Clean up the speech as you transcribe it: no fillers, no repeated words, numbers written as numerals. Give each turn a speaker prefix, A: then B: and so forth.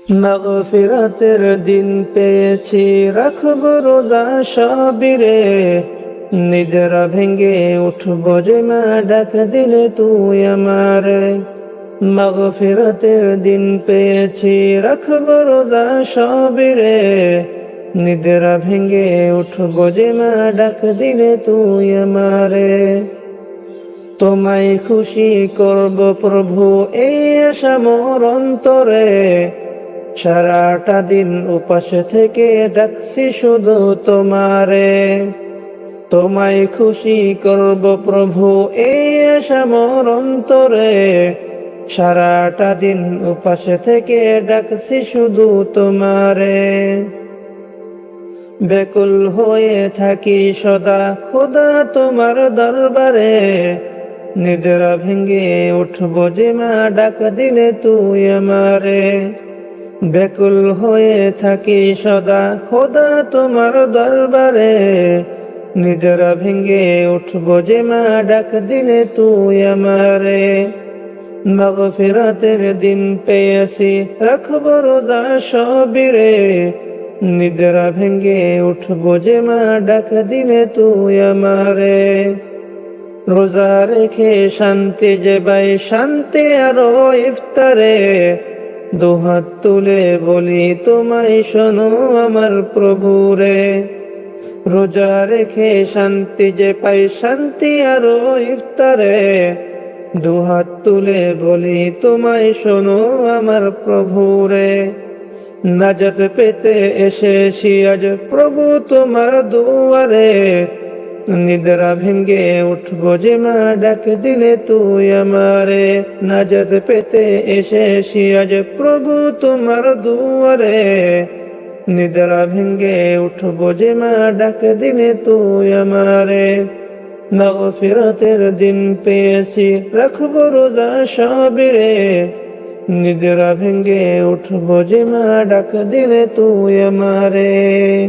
A: মাগফিরাতের দিন পেয়েছি, রাখব রোজা সাবিরে। নিদ্রা ভেঙ্গে উঠব যে মা, ডাক দিলে তুই আমারে। মাগফিরাতের দিন পেয়েছি, রাখব রোজা সাবিরে। নিদ্রা ভেঙ্গে উঠব যে মা, ডাক দিলে তুই আমারে। তোমায় খুশি করব প্রভু, এই আশা মোর অন্তরে। সারাটা দিন উপাস থেকে ডাকছি শুধু তোমারে। তোমায় খুশি করব প্রভু, এই আশা মোর অন্তরে। সারাটা দিন উপাস থেকে ডাকছি শুধু তোমারে। ব্যাকুল হয়ে থাকি সদা খোদা তোমার দরবারে। নিদ্রা ভেঙ্গে উঠব যে মা, ডাক দিলে তুই আমারে। ব্যাকুল হয়ে থাকি সদা খোদা তোমার দরবারে। নিদ্রা ভেঙ্গে উঠব যে মা, ডাক দিলে তুই আমারে। মাগফিরাতের দিন পেয়েছি, রাখব রোজা সাবিরে। নিদ্রা ভেঙ্গে উঠব যে মা, ডাক দিলে তুই আমারে। রোজা রেখে শান্তি যে পাই, শান্তি আরো ইফতারে। দুহাত তুলে বলি তোমায় শোনো আমার প্রভুরে। রোজা রেখে শান্তি যে পাই, শান্তি আরো ইফতারে। দুহাত তুলে বলি তোমায় শোনো আমার প্রভুরে। নাজাত পেতে এসেছি আজ প্রভু তোমার দুয়ারে। নিদ্রা ভেঙ্গে উঠব যে মা, ডাক দিলে তুই আমারে। নাজাত পেতে এসেছি আজ প্রভু তোমার দুয়ারে। নিদ্রা ভেঙ্গে উঠব যে মা, ডাক দিলে তুই আমারে। মাগফিরাতের দিন পেয়েছি, রাখব রোজা সাবিরে। নিদ্রা ভেঙ্গে উঠব যে মা, ডাক দিলে তুই আমারে।